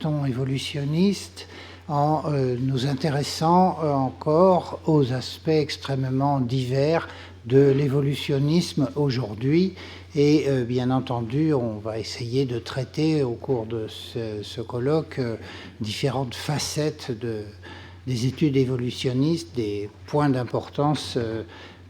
ton évolutionniste en nous intéressant encore aux aspects extrêmement divers de l'évolutionnisme aujourd'hui. Et bien entendu, on va essayer de traiter au cours de ce colloque différentes facettes des études évolutionnistes, des points d'importance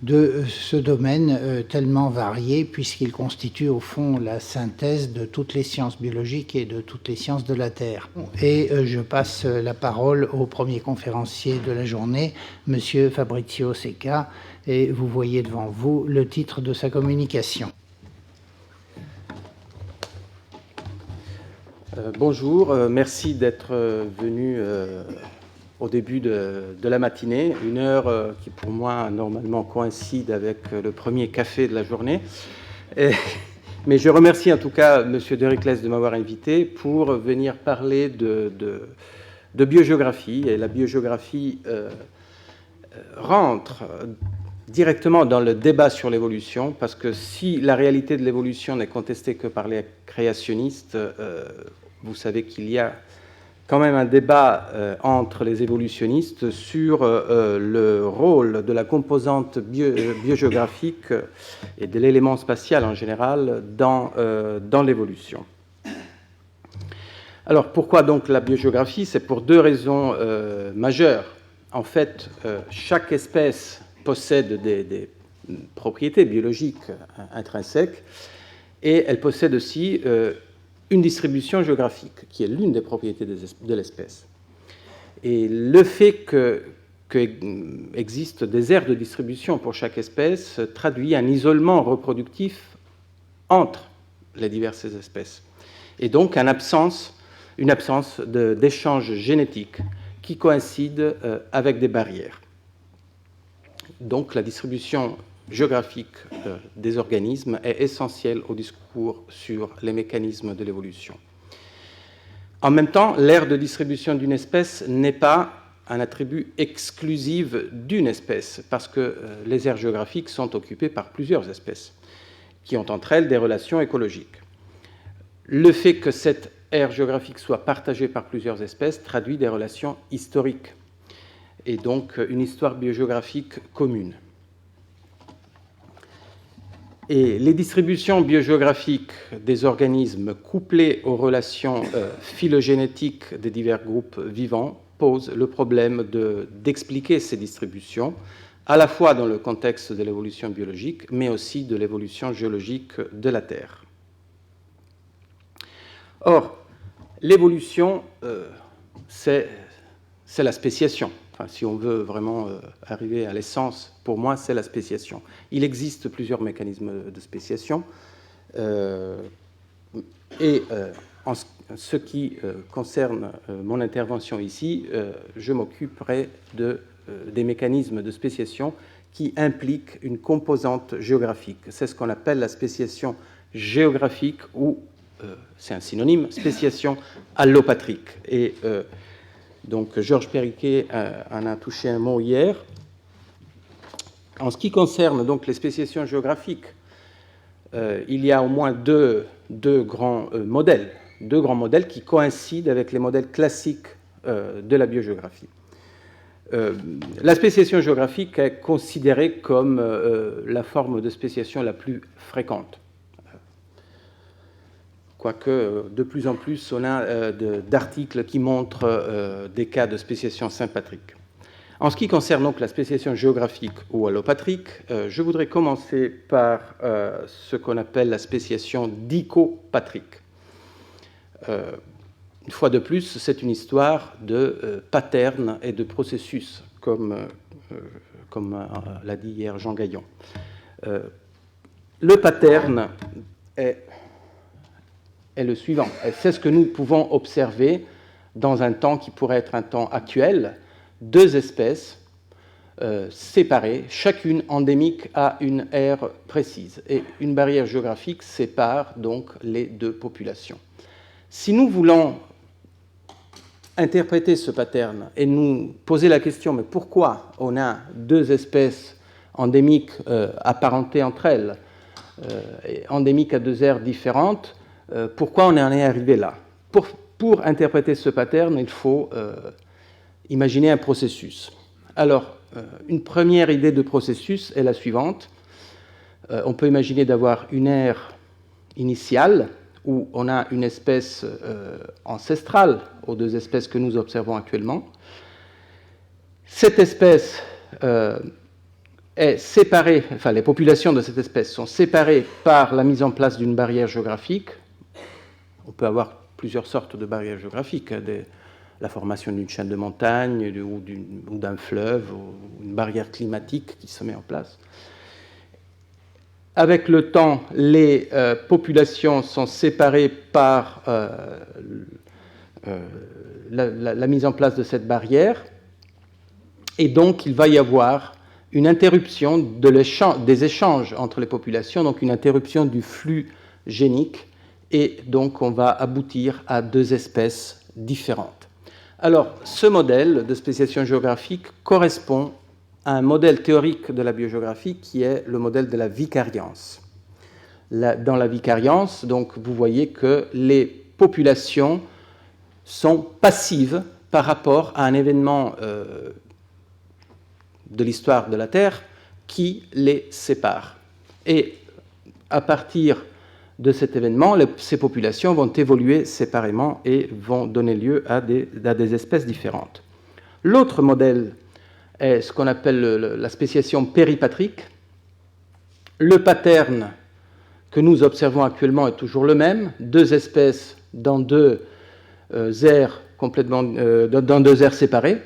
de ce domaine tellement varié, puisqu'il constitue au fond la synthèse de toutes les sciences biologiques et de toutes les sciences de la Terre. Et je passe la parole au premier conférencier de la journée, Monsieur Fabrizio Secca, et vous voyez devant vous le titre de sa communication. Bonjour, merci d'être venu au début de la matinée, une heure qui pour moi normalement coïncide avec le premier café de la journée. Mais je remercie en tout cas M. Dericles de m'avoir invité pour venir parler de biogéographie. Et la biogéographie rentre directement dans le débat sur l'évolution, parce que si la réalité de l'évolution n'est contestée que par les créationnistes, vous savez qu'il y a quand même un débat entre les évolutionnistes sur le rôle de la composante biogéographique et de l'élément spatial en général dans l'évolution. Alors pourquoi donc la biogéographie? C'est pour deux raisons majeures. En fait, chaque espèce possède des propriétés biologiques intrinsèques et elle possède aussi une distribution géographique qui est l'une des propriétés de l'espèce. Et le fait qu'existent des aires de distribution pour chaque espèce traduit un isolement reproductif entre les diverses espèces et donc une absence d'échanges génétiques qui coïncident avec des barrières. Donc la distribution géographique des organismes est essentielle au discours sur les mécanismes de l'évolution. En même temps, l'aire de distribution d'une espèce n'est pas un attribut exclusif d'une espèce, parce que les aires géographiques sont occupées par plusieurs espèces, qui ont entre elles des relations écologiques. Le fait que cette aire géographique soit partagée par plusieurs espèces traduit des relations historiques, et donc une histoire biogéographique commune. Et les distributions biogéographiques des organismes couplées aux relations phylogénétiques des divers groupes vivants posent le problème d'expliquer ces distributions, à la fois dans le contexte de l'évolution biologique, mais aussi de l'évolution géologique de la Terre. Or, l'évolution, c'est la spéciation. Enfin, si on veut vraiment arriver à l'essence, pour moi, c'est la spéciation. Il existe plusieurs mécanismes de spéciation. En ce qui concerne mon intervention ici, je m'occuperai des mécanismes de spéciation qui impliquent une composante géographique. C'est ce qu'on appelle la spéciation géographique ou, c'est un synonyme, spéciation allopatrique. Et donc, Georges Perriquet en a touché un mot hier. En ce qui concerne donc les spéciations géographiques, il y a au moins deux grands modèles qui coïncident avec les modèles classiques de la biogéographie. La spéciation géographique est considérée comme la forme de spéciation la plus fréquente. Quoique de plus en plus on a d'articles qui montrent des cas de spéciation sympatrique. En ce qui concerne donc la spéciation géographique ou allopatrique, je voudrais commencer par ce qu'on appelle la spéciation dichopatrique. Une fois de plus, c'est une histoire de patterns et de processus, comme l'a dit hier Jean Gaillon. Le pattern est le suivant. C'est ce que nous pouvons observer dans un temps qui pourrait être un temps actuel. Deux espèces séparées, chacune endémique à une aire précise. Et une barrière géographique sépare donc les deux populations. Si nous voulons interpréter ce pattern et nous poser la question, mais pourquoi on a deux espèces endémiques apparentées entre elles, endémiques à deux aires différentes, pourquoi on en est arrivé là? pour interpréter ce pattern, il faut imaginer un processus. Alors, une première idée de processus est la suivante. On peut imaginer d'avoir une ère initiale où on a une espèce ancestrale aux deux espèces que nous observons actuellement. Cette espèce est séparée, enfin les populations de cette espèce sont séparées par la mise en place d'une barrière géographique. On peut avoir plusieurs sortes de barrières géographiques, la formation d'une chaîne de montagnes ou d'un fleuve, ou une barrière climatique qui se met en place. Avec le temps, les populations sont séparées par la mise en place de cette barrière, et donc il va y avoir une interruption des échanges entre les populations, donc une interruption du flux génique, et donc on va aboutir à deux espèces différentes. Alors, ce modèle de spéciation géographique correspond à un modèle théorique de la biogéographie qui est le modèle de la vicariance. Dans la vicariance, donc, vous voyez que les populations sont passives par rapport à un événement de l'histoire de la Terre qui les sépare. Et à partir de cet événement, ces populations vont évoluer séparément et vont donner lieu à des espèces différentes. L'autre modèle est ce qu'on appelle la spéciation péripatrique. Le pattern que nous observons actuellement est toujours le même, deux espèces dans deux aires séparées.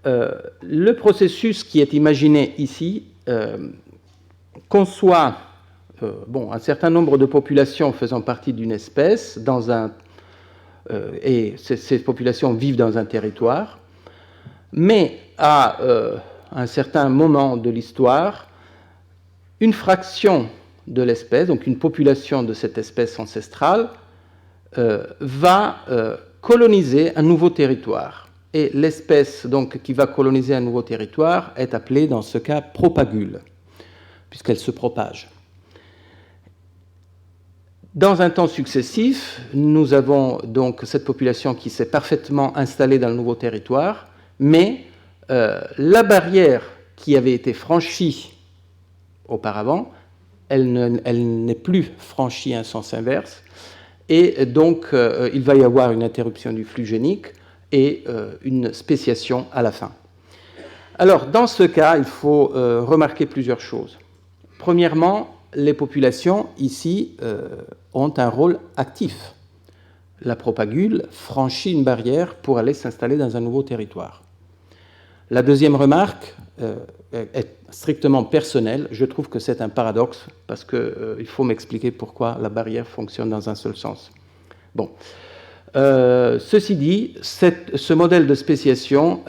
Le processus qui est imaginé ici conçoit un certain nombre de populations faisant partie d'une espèce, et ces populations vivent dans un territoire, mais à un certain moment de l'histoire, une fraction de l'espèce, donc une population de cette espèce ancestrale, va coloniser un nouveau territoire. Et l'espèce donc, qui va coloniser un nouveau territoire est appelée, dans ce cas, propagule, puisqu'elle se propage. Dans un temps successif, nous avons donc cette population qui s'est parfaitement installée dans le nouveau territoire, mais la barrière qui avait été franchie auparavant, elle n'est plus franchie en sens inverse, et donc il va y avoir une interruption du flux génique et une spéciation à la fin. Alors, dans ce cas, il faut remarquer plusieurs choses. Premièrement, les populations, ici, ont un rôle actif. La propagule franchit une barrière pour aller s'installer dans un nouveau territoire. La deuxième remarque est strictement personnelle. Je trouve que c'est un paradoxe, parce qu'il faut m'expliquer pourquoi la barrière fonctionne dans un seul sens. Bon. Ceci dit, ce modèle de spéciation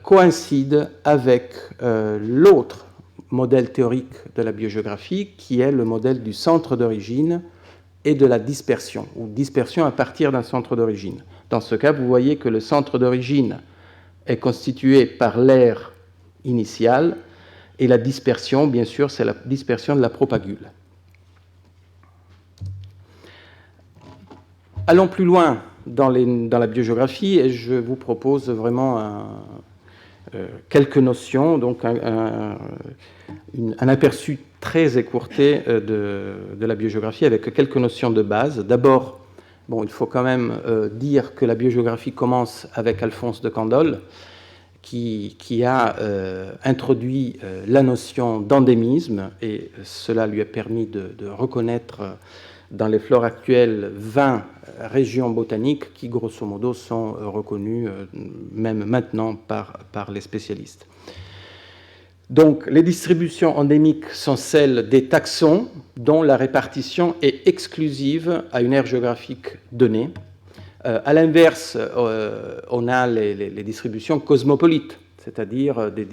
coïncide avec l'autre modèle théorique de la biogéographie, qui est le modèle du centre d'origine et de la dispersion, ou dispersion à partir d'un centre d'origine. Dans ce cas, vous voyez que le centre d'origine est constitué par l'aire initiale, et la dispersion, bien sûr, c'est la dispersion de la propagule. Allons plus loin dans la biogéographie, et je vous propose vraiment quelques notions, donc un aperçu très écourté de la biogéographie avec quelques notions de base. D'abord, il faut quand même dire que la biogéographie commence avec Alphonse de Candolle, qui a introduit la notion d'endémisme, et cela lui a permis de reconnaître dans les flores actuelles 20 régions botaniques qui, grosso modo, sont reconnues même maintenant par les spécialistes. Donc, les distributions endémiques sont celles des taxons dont la répartition est exclusive à une aire géographique donnée. À l'inverse, on a les distributions cosmopolites, c'est-à-dire des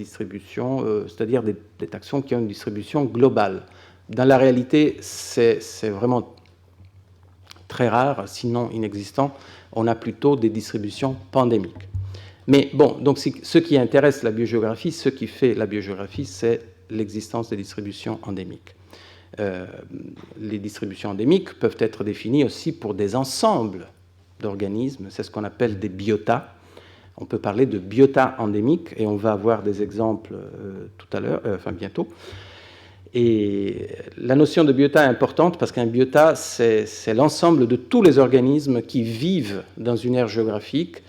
taxons qui ont une distribution globale. Dans la réalité, c'est vraiment très rare, sinon inexistant. On a plutôt des distributions pandémiques. Mais bon, donc ce qui intéresse la biogéographie, ce qui fait la biogéographie, c'est l'existence des distributions endémiques. Les distributions endémiques peuvent être définies aussi pour des ensembles d'organismes, c'est ce qu'on appelle des biotas. On peut parler de biota endémiques, et on va avoir des exemples tout à l'heure, enfin bientôt. Et la notion de biota est importante parce qu'un biota, c'est l'ensemble de tous les organismes qui vivent dans une aire géographique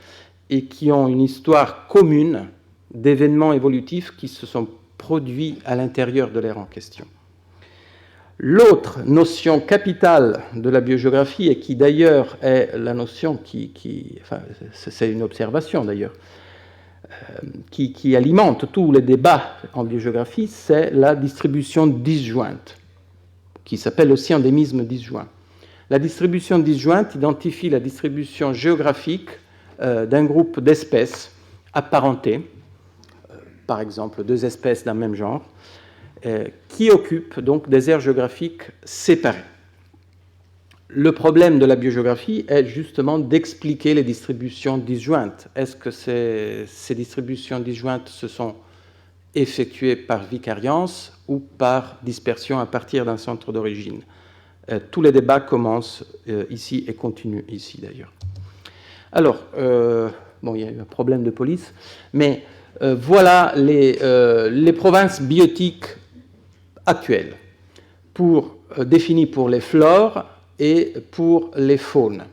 et qui ont une histoire commune d'événements évolutifs qui se sont produits à l'intérieur de l'aire en question. L'autre notion capitale de la biogéographie, et qui d'ailleurs est la notion enfin, c'est une observation d'ailleurs, qui alimente tous les débats en biogéographie, c'est la distribution disjointe, qui s'appelle aussi endémisme disjoint. La distribution disjointe identifie la distribution géographique d'un groupe d'espèces apparentées, par exemple 2 espèces d'un même genre, qui occupent donc des aires géographiques séparées. Le problème de la biogéographie est justement d'expliquer les distributions disjointes. Est-ce que ces distributions disjointes se sont effectuées par vicariance ou par dispersion à partir d'un centre d'origine? Tous les débats commencent ici et continuent ici d'ailleurs. Alors, bon, il y a eu un problème de police, mais voilà les provinces biotiques actuelles, définies pour les flores et pour les faunes.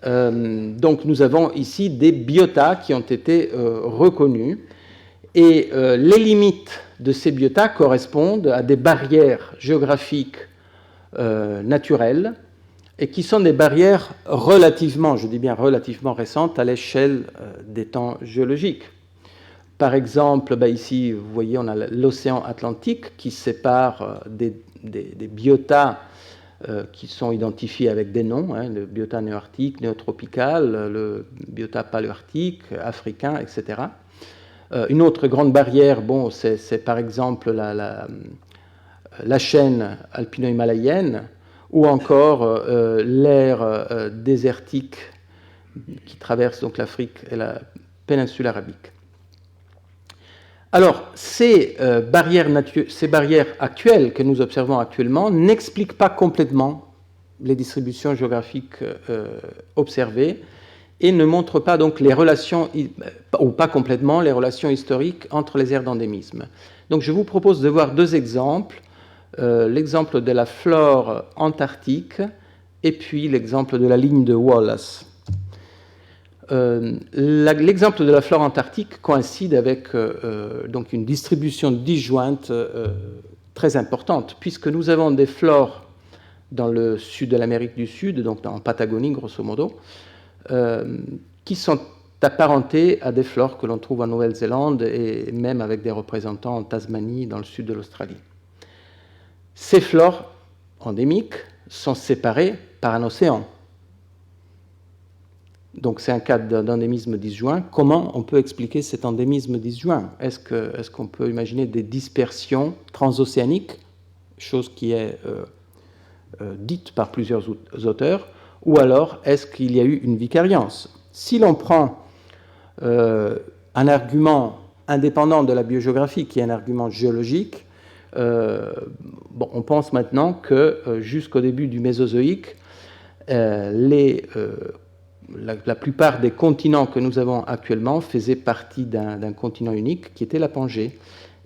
Donc nous avons ici des biotas qui ont été reconnus, et les limites de ces biotas correspondent à des barrières géographiques naturelles, et qui sont des barrières relativement, je dis bien relativement récentes à l'échelle des temps géologiques. Par exemple, ici, vous voyez, on a l'océan Atlantique qui sépare des biotas qui sont identifiés avec des noms, le biota néoarctique, néotropical, le biota paléoarctique, africain, etc. Une autre grande barrière, bon, c'est par exemple la chaîne alpino-himalayenne, ou encore l'aire désertique qui traverse donc l'Afrique et la péninsule arabique. Alors, ces barrières actuelles que nous observons actuellement n'expliquent pas complètement les distributions géographiques observées et ne montrent pas donc les relations, ou pas complètement, les relations historiques entre les aires d'endémisme. Donc je vous propose de voir 2 exemples, l'exemple de la flore antarctique et puis l'exemple de la ligne de Wallace. L'exemple de la flore antarctique coïncide avec donc une distribution disjointe très importante, puisque nous avons des flores dans le sud de l'Amérique du Sud, donc en Patagonie grosso modo, qui sont apparentées à des flores que l'on trouve en Nouvelle-Zélande et même avec des représentants en Tasmanie, dans le sud de l'Australie. Ces flores endémiques sont séparées par un océan. Donc c'est un cas d'endémisme disjoint. Comment on peut expliquer cet endémisme disjoint? Est-ce qu'on peut imaginer des dispersions transocéaniques, chose qui est dite par plusieurs auteurs, ou alors est-ce qu'il y a eu une vicariance? Si l'on prend un argument indépendant de la biogéographie, qui est un argument géologique, on pense maintenant que jusqu'au début du Mésozoïque, la plupart des continents que nous avons actuellement faisaient partie d'un continent unique qui était la Pangée.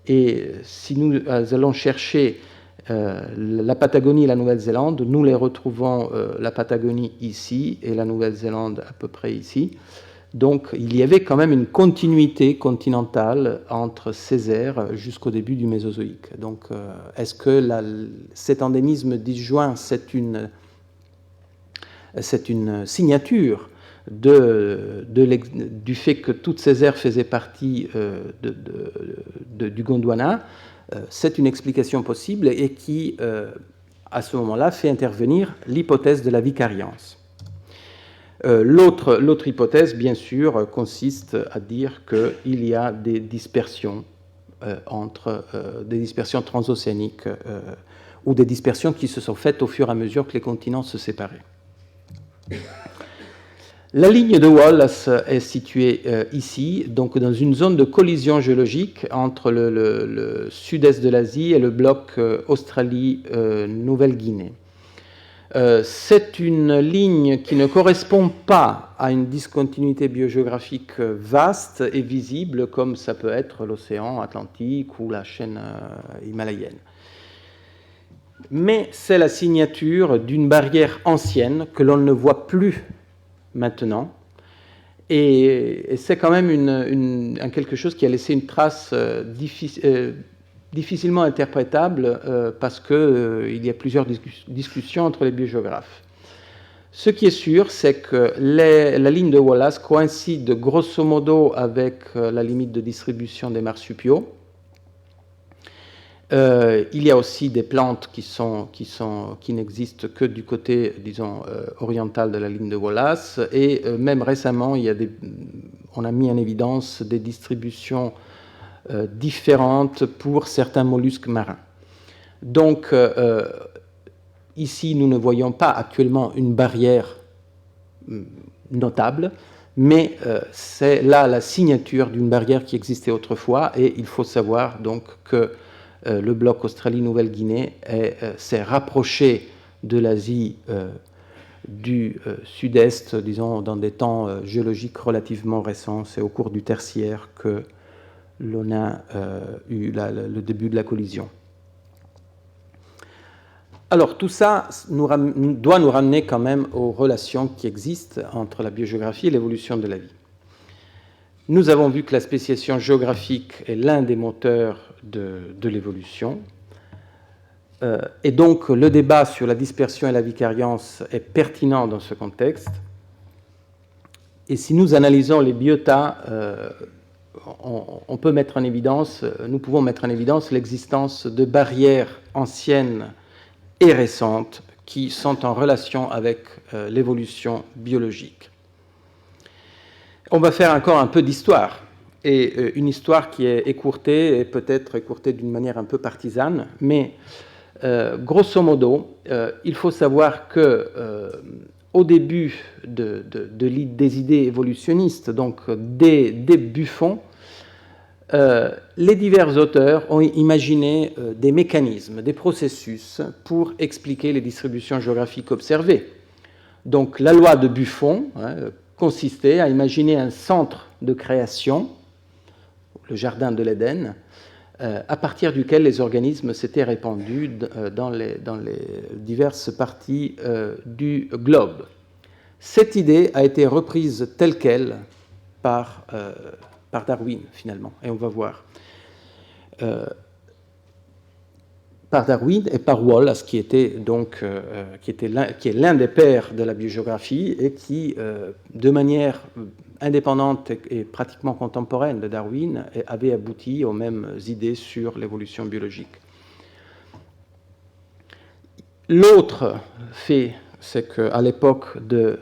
Et si nous allons chercher la Patagonie et la Nouvelle-Zélande, nous les retrouvons, la Patagonie ici et la Nouvelle-Zélande à peu près ici. Donc il y avait quand même une continuité continentale entre ces aires jusqu'au début du Mésozoïque. Donc est-ce que cet endémisme disjoint, c'est une signature du fait que toutes ces aires faisaient partie du Gondwana? C'est une explication possible et qui, à ce moment-là, fait intervenir l'hypothèse de la vicariance. L'autre hypothèse, bien sûr, consiste à dire qu'il y a des dispersions des dispersions transocéaniques ou des dispersions qui se sont faites au fur et à mesure que les continents se séparaient. La ligne de Wallace est située ici, donc dans une zone de collision géologique entre le sud-est de l'Asie et le bloc Australie-Nouvelle-Guinée. C'est une ligne qui ne correspond pas à une discontinuité biogéographique vaste et visible comme ça peut être l'océan Atlantique ou la chaîne himalayenne. Mais c'est la signature d'une barrière ancienne que l'on ne voit plus maintenant. Et c'est quand même quelque chose qui a laissé une trace difficilement interprétable parce qu'il y a plusieurs discussions entre les biogéographes. Ce qui est sûr, c'est que la ligne de Wallace coïncide grosso modo avec la limite de distribution des marsupiaux. Il y a aussi des plantes qui n'existent que du côté, disons, oriental de la ligne de Wallace. Et même récemment, on a mis en évidence des distributions différentes pour certains mollusques marins. Donc, ici, nous ne voyons pas actuellement une barrière notable, mais c'est là la signature d'une barrière qui existait autrefois, et il faut savoir donc que le bloc Australie-Nouvelle-Guinée s'est rapproché de l'Asie du sud-est, disons, dans des temps géologiques relativement récents. C'est au cours du tertiaire que l'on a eu le début de la collision. Alors, tout ça doit nous ramener quand même aux relations qui existent entre la biogéographie et l'évolution de la vie. Nous avons vu que la spéciation géographique est l'un des moteurs de l'évolution. Et donc, le débat sur la dispersion et la vicariance est pertinent dans ce contexte. Et si nous analysons les biotas, nous pouvons mettre en évidence l'existence de barrières anciennes et récentes qui sont en relation avec l'évolution biologique. On va faire encore un peu d'histoire, et une histoire qui est écourtée, et peut-être écourtée d'une manière un peu partisane, mais grosso modo, il faut savoir que au début des idées évolutionnistes, donc dès Buffon, les divers auteurs ont imaginé des mécanismes, des processus pour expliquer les distributions géographiques observées. Donc la loi de Buffon consistait à imaginer un centre de création, le jardin de l'Éden, à partir duquel les organismes s'étaient répandus dans les diverses parties du globe. Cette idée a été reprise telle qu'elle par Darwin, finalement, et on va voir. Par Darwin et par Wallace, qui est l'un des pères de la biogéographie et qui, de manière indépendante et pratiquement contemporaine de Darwin, avait abouti aux mêmes idées sur l'évolution biologique. L'autre fait, c'est qu'à l'époque de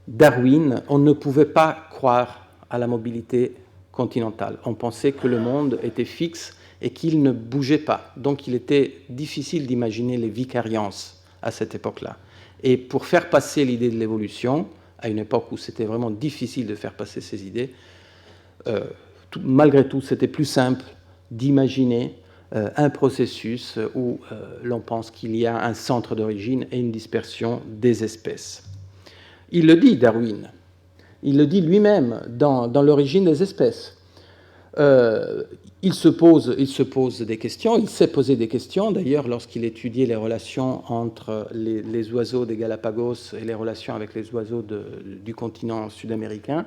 Darwin, on ne pouvait pas croire à la mobilité continentale. On pensait que le monde était fixe et qu'il ne bougeait pas. Donc il était difficile d'imaginer les vicariances à cette époque-là. Et pour faire passer l'idée de l'évolution, à une époque où c'était vraiment difficile de faire passer ces idées, malgré tout, c'était plus simple d'imaginer un processus où l'on pense qu'il y a un centre d'origine et une dispersion des espèces. Il le dit, Darwin. Il le dit lui-même dans l'origine des espèces. Il se pose des questions, il s'est posé des questions, d'ailleurs, lorsqu'il étudiait les relations entre les oiseaux des Galapagos et les relations avec les oiseaux du continent sud-américain.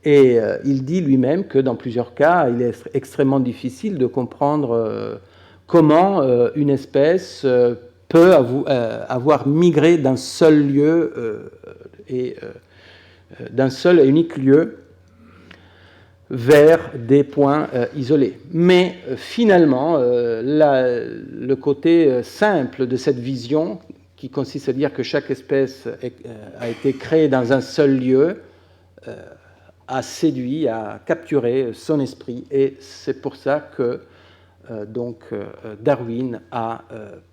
Et il dit lui-même que dans plusieurs cas, il est extrêmement difficile de comprendre comment une espèce peut avoir migré d'un seul lieu d'un seul et unique lieu vers des points isolés. Mais finalement, le côté simple de cette vision, qui consiste à dire que chaque espèce a été créée dans un seul lieu, a séduit, a capturé son esprit, et c'est pour ça que Darwin a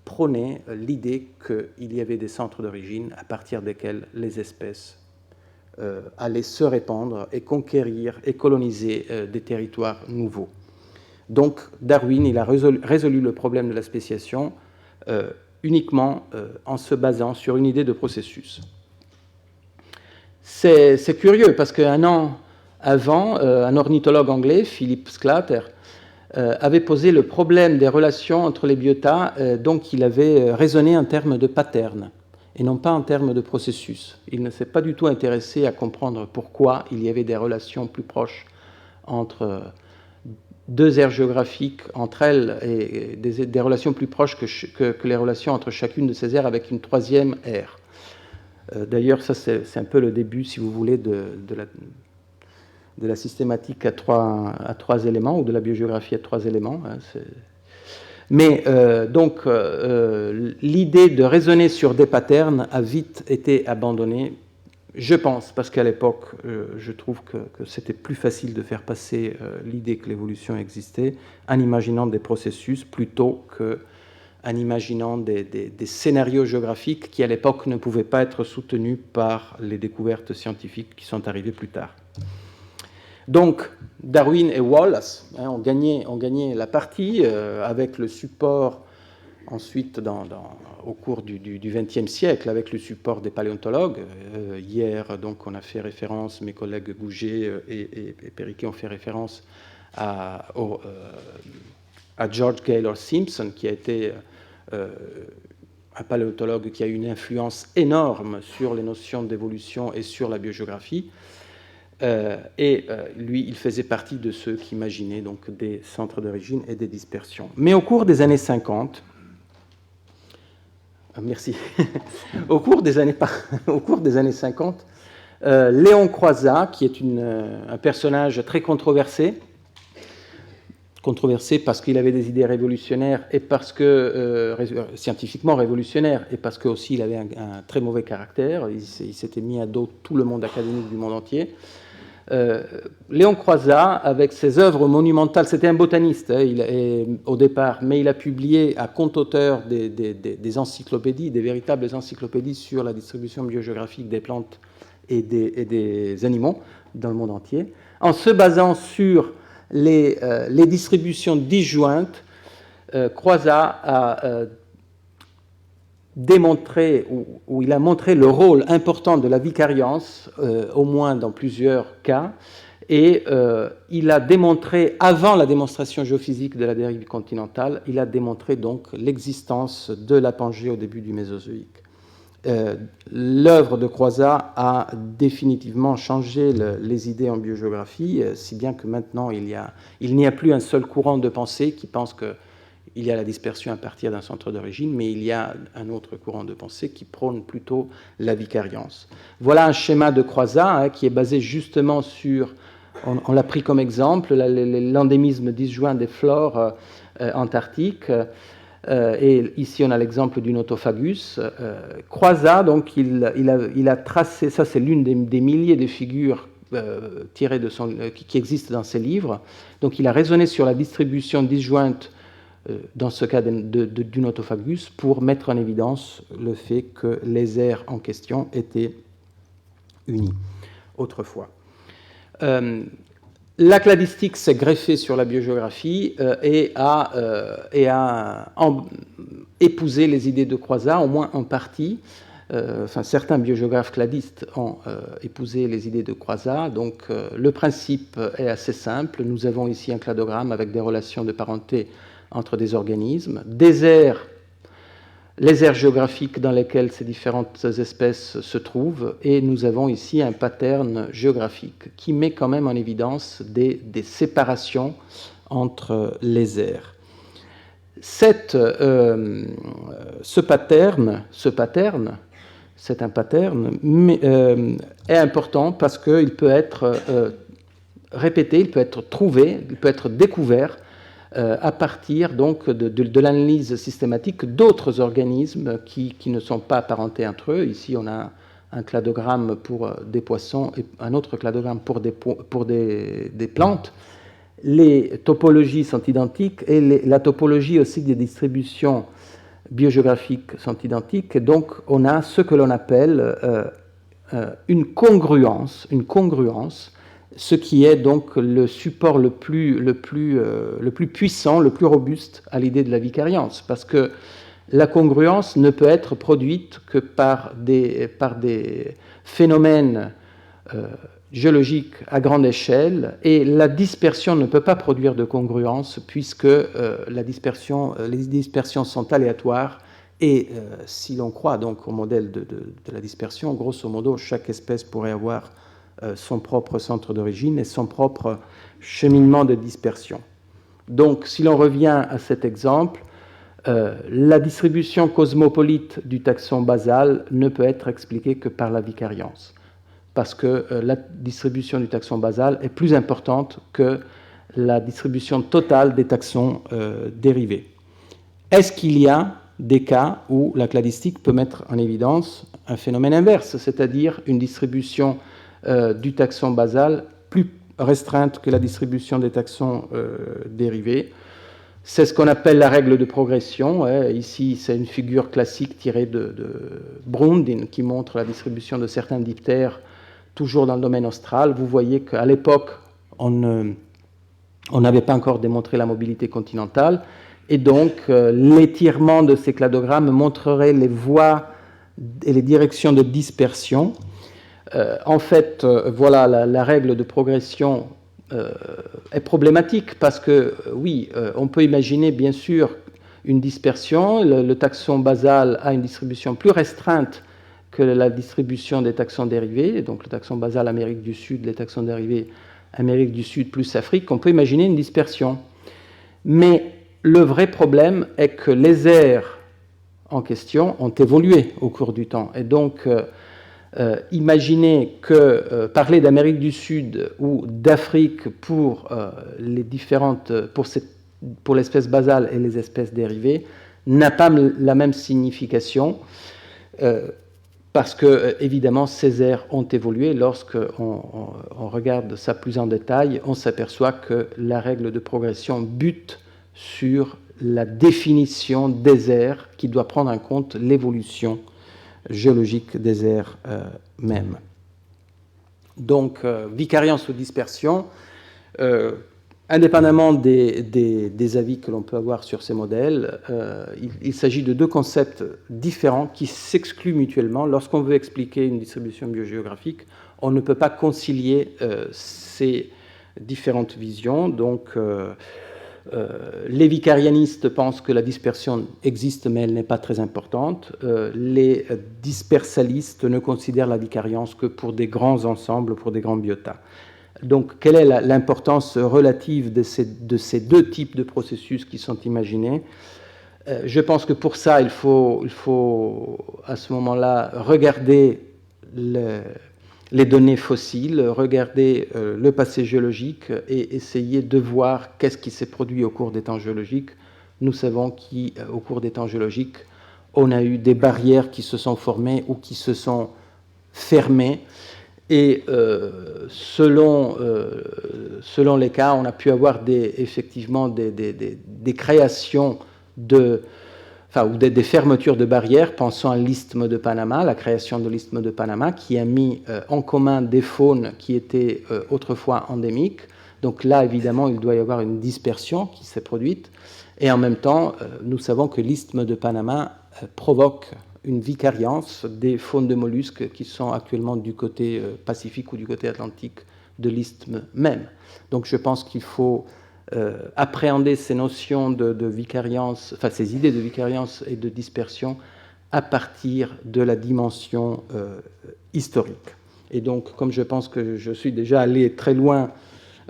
prôné l'idée qu'il y avait des centres d'origine à partir desquels les espèces allaient se répandre et conquérir et coloniser des territoires nouveaux. Donc Darwin, il a résolu le problème de la spéciation uniquement en se basant sur une idée de processus. C'est curieux parce qu'un an avant, un ornithologue anglais, Philip Sclater, avait posé le problème des relations entre les biota, donc il avait raisonné en termes de pattern et non pas en termes de processus. Il ne s'est pas du tout intéressé à comprendre pourquoi il y avait des relations plus proches entre deux aires géographiques entre elles et des relations plus proches que les relations entre chacune de ces aires avec une troisième aire. D'ailleurs, ça c'est un peu le début, si vous voulez, de la systématique à trois éléments, ou de la biogéographie à trois éléments. Mais donc, l'idée de raisonner sur des patterns a vite été abandonnée, je pense, parce qu'à l'époque, je trouve que c'était plus facile de faire passer l'idée que l'évolution existait en imaginant des processus plutôt qu'en imaginant des scénarios géographiques qui, à l'époque, ne pouvaient pas être soutenus par les découvertes scientifiques qui sont arrivées plus tard. Donc, Darwin et Wallace ont gagné la partie avec le support, ensuite, au cours du XXe siècle, avec le support des paléontologues. Hier, donc, on a fait référence, mes collègues Gouget et Periquet ont fait référence à George Gaylor Simpson, qui a été un paléontologue qui a eu une influence énorme sur les notions d'évolution et sur la biogéographie. Lui, il faisait partie de ceux qui imaginaient donc des centres d'origine et des dispersions. Mais au cours des années 50, merci, au cours des années 50, Léon Croizat, qui est un personnage très controversé parce qu'il avait des idées révolutionnaires et parce que scientifiquement révolutionnaires, et parce que aussi il avait un très mauvais caractère. Il s'était mis à dos tout le monde académique du monde entier. Léon Croizat, avec ses œuvres monumentales, c'était un botaniste au départ, mais il a publié à compte auteur des encyclopédies, des véritables encyclopédies sur la distribution biogéographique des plantes et des animaux dans le monde entier, en se basant sur les distributions disjointes. Croizat a démontré, où il a montré le rôle important de la vicariance, au moins dans plusieurs cas, et il a démontré, avant la démonstration géophysique de la dérive continentale, il a démontré donc l'existence de la Pangée au début du Mésozoïque. L'œuvre de Croizat a définitivement changé les idées en biogéographie, si bien que maintenant il n'y a plus un seul courant de pensée qui pense qu'il y a la dispersion à partir d'un centre d'origine, mais il y a un autre courant de pensée qui prône plutôt la vicariance. Voilà un schéma de Croizat qui est basé justement sur, on l'a pris comme exemple, l'endémisme disjoint des flores antarctiques. Et ici, on a l'exemple du Notophagus. Croizat, donc, il a tracé, ça c'est l'une des milliers de figures tirées qui existent dans ses livres. Donc, il a raisonné sur la distribution disjointe, dans ce cas du Notophagus, pour mettre en évidence le fait que les aires en question étaient unies autrefois. La cladistique s'est greffée sur la biogéographie et a épousé les idées de Croizat, au moins en partie. Certains biogéographes cladistes ont épousé les idées de Croizat. Donc, le principe est assez simple. Nous avons ici un cladogramme avec des relations de parenté entre des organismes, les aires géographiques dans lesquelles ces différentes espèces se trouvent, et nous avons ici un pattern géographique qui met quand même en évidence des séparations entre les aires. Ce pattern, c'est un pattern, mais, est important parce qu'il peut être répété, il peut être trouvé, il peut être découvert à partir donc de l'analyse systématique d'autres organismes qui ne sont pas apparentés entre eux. Ici, on a un cladogramme pour des poissons et un autre cladogramme pour des plantes. Les topologies sont identiques et la topologie aussi des distributions biogéographiques sont identiques. Et donc, on a ce que l'on appelle une congruence, ce qui est donc le support le plus puissant, le plus robuste à l'idée de la vicariance, parce que la congruence ne peut être produite que par des phénomènes géologiques à grande échelle, et la dispersion ne peut pas produire de congruence puisque les dispersions sont aléatoires, et si l'on croit donc au modèle de la dispersion, grosso modo, chaque espèce pourrait avoir son propre centre d'origine et son propre cheminement de dispersion. Donc, si l'on revient à cet exemple, la distribution cosmopolite du taxon basal ne peut être expliquée que par la vicariance, parce que la distribution du taxon basal est plus importante que la distribution totale des taxons dérivés. Est-ce qu'il y a des cas où la cladistique peut mettre en évidence un phénomène inverse, c'est-à-dire une distribution du taxon basal plus restreinte que la distribution des taxons dérivés? C'est ce qu'on appelle la règle de progression. Ici, c'est une figure classique tirée de Brundin qui montre la distribution de certains diptères toujours dans le domaine austral. Vous voyez qu'à l'époque, on n'avait pas encore démontré la mobilité continentale, et donc l'étirement de ces cladogrammes montrerait les voies et les directions de dispersion. En fait, voilà, la règle de progression est problématique parce que, oui, on peut imaginer bien sûr une dispersion. Le taxon basal a une distribution plus restreinte que la distribution des taxons dérivés, donc le taxon basal Amérique du Sud, les taxons dérivés Amérique du Sud plus Afrique. On peut imaginer une dispersion. Mais le vrai problème est que les aires en question ont évolué au cours du temps. Et donc, imaginez que parler d'Amérique du Sud ou d'Afrique pour l'espèce basale et les espèces dérivées n'a pas la même signification, parce que évidemment ces aires ont évolué. Lorsqu'on regarde ça plus en détail, on s'aperçoit que la règle de progression bute sur la définition des aires qui doit prendre en compte l'évolution géologique des aires même. Donc, vicariance ou dispersion, indépendamment des avis que l'on peut avoir sur ces modèles, il s'agit de deux concepts différents qui s'excluent mutuellement. Lorsqu'on veut expliquer une distribution biogéographique, on ne peut pas concilier ces différentes visions. Donc, les vicarianistes pensent que la dispersion existe, mais elle n'est pas très importante. Les dispersalistes ne considèrent la vicariance que pour des grands ensembles, pour des grands biotas. Donc, quelle est l'importance relative de ces deux types de processus qui sont imaginés? Je pense que pour ça, il faut à ce moment-là regarder les données fossiles, regarder le passé géologique et essayer de voir qu'est-ce qui s'est produit au cours des temps géologiques. Nous savons qu'au cours des temps géologiques, on a eu des barrières qui se sont formées ou qui se sont fermées. Et selon les cas, on a pu avoir effectivement des créations ou des fermetures de barrières. Pensons à l'isthme de Panama, la création de l'isthme de Panama, qui a mis en commun des faunes qui étaient autrefois endémiques. Donc là, évidemment, il doit y avoir une dispersion qui s'est produite. Et en même temps, nous savons que l'isthme de Panama provoque une vicariance des faunes de mollusques qui sont actuellement du côté pacifique ou du côté atlantique de l'isthme même. Donc je pense qu'il faut appréhender ces notions de vicariance, enfin ces idées de vicariance et de dispersion à partir de la dimension historique. Et donc, comme je pense que je suis déjà allé très loin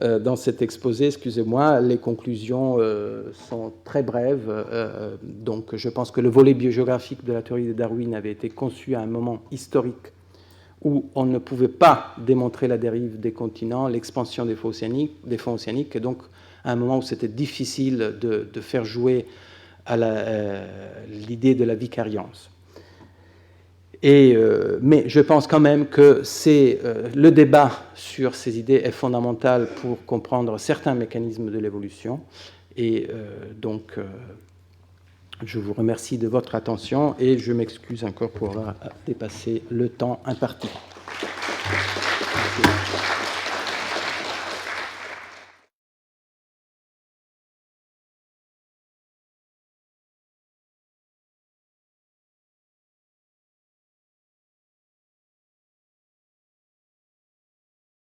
dans cet exposé, excusez-moi, les conclusions sont très brèves. Donc, je pense que le volet biogéographique de la théorie de Darwin avait été conçu à un moment historique où on ne pouvait pas démontrer la dérive des continents, l'expansion des fonds océaniques, et donc à un moment où c'était difficile de faire jouer à l'idée de la vicariance. Mais je pense quand même que le débat sur ces idées est fondamental pour comprendre certains mécanismes de l'évolution. Et donc, je vous remercie de votre attention et je m'excuse encore pour avoir dépassé le temps imparti. Merci.